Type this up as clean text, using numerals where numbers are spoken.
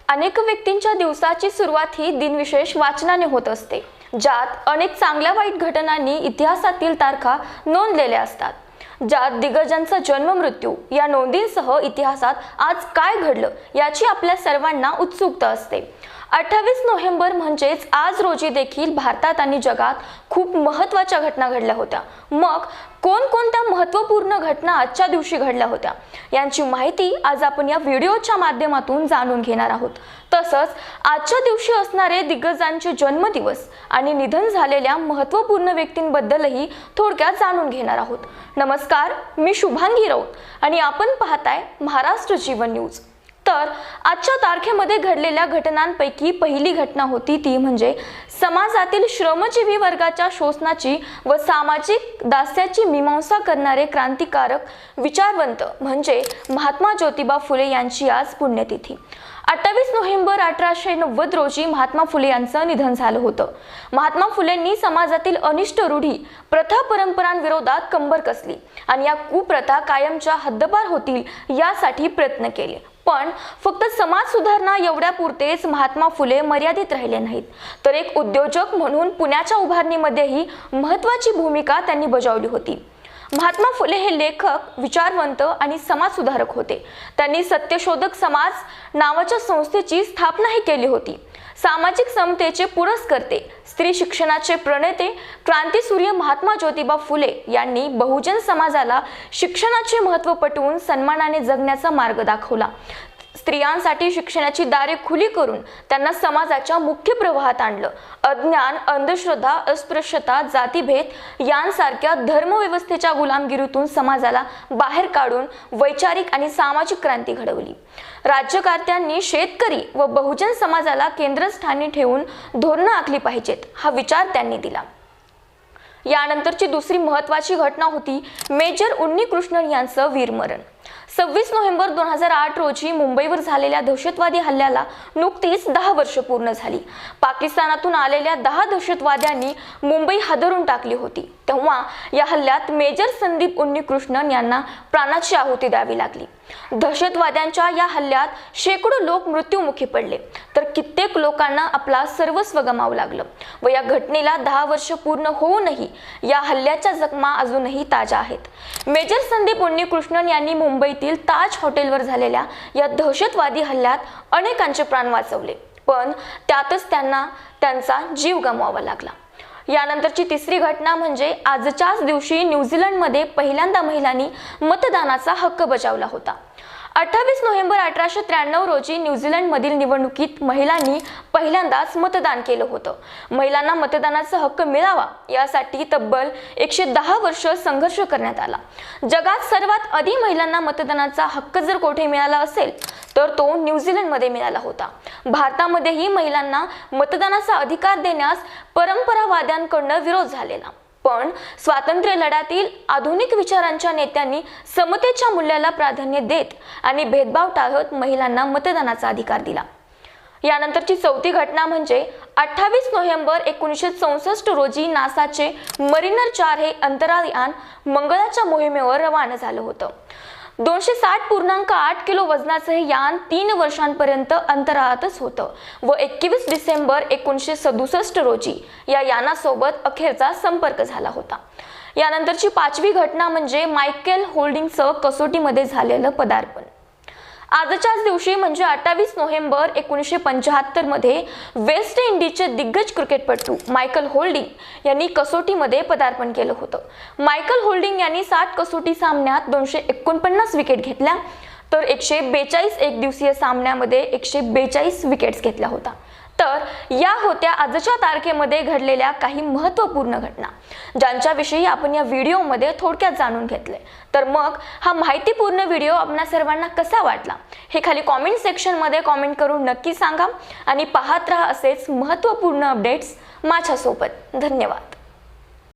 अनेक व्यक्तींच्या दिवसाची सुरुवात ही दिनविशेष वाचनाने होत असते, ज्यात अनेक चांगल्या वाईट घटनांनी इतिहासातील तारखा नोंदलेल्या असतात, ज्यात दिग्गजांचा जन्म मृत्यू या नोंदींसह इतिहासात आज काय घडलं याची आपल्या सर्वांना उत्सुकता असते। 28 नोव्हेंबर म्हणजेच आज रोजी देखील भारतात आणि जगात खूप महत्त्वाच्या घटना घडल्या होत्या। मग कोणकोणत्या महत्त्वपूर्ण घटना आजच्या दिवशी घडल्या होत्या यांची माहिती आज आपण या व्हिडिओच्या माध्यमातून जाणून घेणार आहोत। तसंच आजच्या दिवशी असणारे दिग्गजांचे जन्मदिवस आणि निधन झालेल्या महत्त्वपूर्ण व्यक्तींबद्दलही थोडक्यात जाणून घेणार आहोत। नमस्कार, मी शुभांगी राऊत आणि आपण पाहताय महाराष्ट्र जीवन न्यूज। तर आजच्या तारखेमध्ये घडलेल्या घटनांपैकी पहिली घटना होती ती म्हणजे समाजातील श्रमजीवी वर्गाच्या शोषणाची व सामाजिक दास्याची मीमांसा करणारे क्रांतिकारक विचारवंत म्हणजे महात्मा ज्योतिबा फुले यांची आज पुण्यतिथी। 28 नोव्हेंबर 1890 रोजी महात्मा फुले यांचं निधन झालं होतं। महात्मा फुलेंनी समाजातील अनिष्ट रूढी, प्रथा, परंपरांविरोधात कंबर कसली आणि या कुप्रथा कायमच्या हद्दपार होतील यासाठी प्रयत्न केले। पण फक्त समाज सुधारणा एवढ्यापुरतेच महात्मा फुले मर्यादित राहिले नाहीत, तर एक उद्योजक म्हणून पुण्याच्या उभारणीमध्येही महत्त्वाची भूमिका त्यांनी बजावली होती। महात्मा फुले हे लेखक, विचारवंत आणि समाजसुधारक होते। त्यांनी सत्यशोधक समाज नावाच्या संस्थेची स्थापनाही केली होती। सामाजिक समतेचे पुरस्कर्ते, स्त्री शिक्षणाचे प्रणेते, क्रांतीसूर्य महात्मा ज्योतिबा फुले यांनी बहुजन समाजाला शिक्षणाचे महत्त्व पटवून सन्मानाने जगण्याचा मार्ग दाखवला। स्त्रियांसाठी शिक्षणाची दारे खुली करून त्यांना समाजाच्या मुख्य प्रवाहात आणलं। अज्ञान, अंधश्रद्धा, अस्पृश्यता, जातीभेद यांसारख्या धर्मव्यवस्थेच्या गुलामगिरीतून समाजाला बाहेर काढून वैचारिक आणि सामाजिक क्रांती घडवली। राज्यकर्त्यांनी शेतकरी व बहुजन समाजाला केंद्रस्थानी ठेवून धोरणं आखली पाहिजेत हा विचार त्यांनी दिला। यानंतरची दुसरी महत्त्वाची घटना होती मेजर उन्नीकृष्णन यांचं वीरमरण। 26 नोव्हेंबर 2008 रोजी मुंबईवर झालेल्या दहशतवादी हल्ल्याला नुकतीच 10 वर्ष पूर्ण झाली। पाकिस्तानातून आलेल्या 10 दहशतवाद्यांनी मुंबई हादरून टाकली होती। तेव्हा या हल्ल्यात मेजर संदीप उन्नीकृष्णन यांना प्राणाची आहुती द्यावी लागली। दहशतवाद्यांच्या या हल्ल्यात शेकडो लोक मृत्युमुखी पडले, तर कित्येक लोकांना आपला सर्वस्व गमावं लागलं व या घटनेला 10 वर्ष पूर्ण होऊनही या हल्ल्याच्या जखमा अजूनही ताज्या आहेत। मेजर संदीप उन्नीकृष्णन यांनी मुंबईतील ताज हॉटेलवर झालेल्या या दहशतवादी हल्ल्यात अनेकांचे प्राण वाचवले, पण त्यातच त्यांना त्यांचा जीव गमवावा लागला। यानंतरची तिसरी घटना म्हणजे आजच्याच दिवशी न्यूझीलंडमध्ये पहिल्यांदा महिलांनी मतदानाचा हक्क बजावला होता। 28 नोव्हेंबर 1893 रोजी न्यूझीलंडमधील निवडणुकीत महिलांनी पहिल्यांदाच मतदान केलं होतं। महिलांना मतदानाचा हक्क मिळावा यासाठी तब्बल 110 वर्ष संघर्ष करण्यात आला। जगात सर्वात आधी महिलांना मतदानाचा हक्क जर कोठे मिळाला असेल तर तो न्यूझीलंडमध्ये मिळाला होता। भारतामध्येही महिलांना मतदानाचा अधिकार देण्यास परंपरावाद्यांकडून विरोध झालेला, पण स्वातंत्र्य लढ्यातील आधुनिक विचारांच्या नेत्यांनी समतेच्या मूल्याला प्राधान्य देत आणि भेदभाव टाळत महिलांना मतदानाचा अधिकार दिला। यानंतरची चौथी घटना म्हणजे 28 नोव्हेंबर 1964 रोजी नासाचे मरीनर 4 हे अंतराळयान मंगळाच्या मोहिमेवर रवाना झालं होतं। 260.8 किलो वजनाचं हे यान 3 वर्षांपर्यंत अंतराळातच होतं व 21 डिसेंबर 1967 रोजी या यानासोबत अखेरचा संपर्क झाला होता। यानंतरची पाचवी घटना म्हणजे मायकेल होल्डिंगचं कसोटीमध्ये झालेलं पदार्पण। आजच्याच दिवशी म्हणजे 28 नोव्हेंबर 1975 मध्ये वेस्ट इंडिजचे दिग्गज क्रिकेटपटू मायकेल होल्डिंग यांनी कसोटीमध्ये पदार्पण केलं होतं। मायकेल होल्डिंग यांनी 60 कसोटी सामन्यात 249 विकेट घेतल्या, तर 142 एकदिवसीय सामन्यामध्ये 142 विकेट्स घेतल्या होत्या। तर या होत्या आजच्या तारखेमध्ये घडलेल्या काही महत्त्वपूर्ण घटना, ज्यांच्याविषयी आपण या व्हिडिओमध्ये थोडक्यात जाणून घेतले। तर मग हा माहितीपूर्ण व्हिडिओ आपल्या सर्वांना कसा वाटला हे खाली कॉमेंट सेक्शनमध्ये कॉमेंट करून नक्की सांगा आणि पाहत राहा असेच महत्त्वपूर्ण अपडेट्स माझ्यासोबत। धन्यवाद।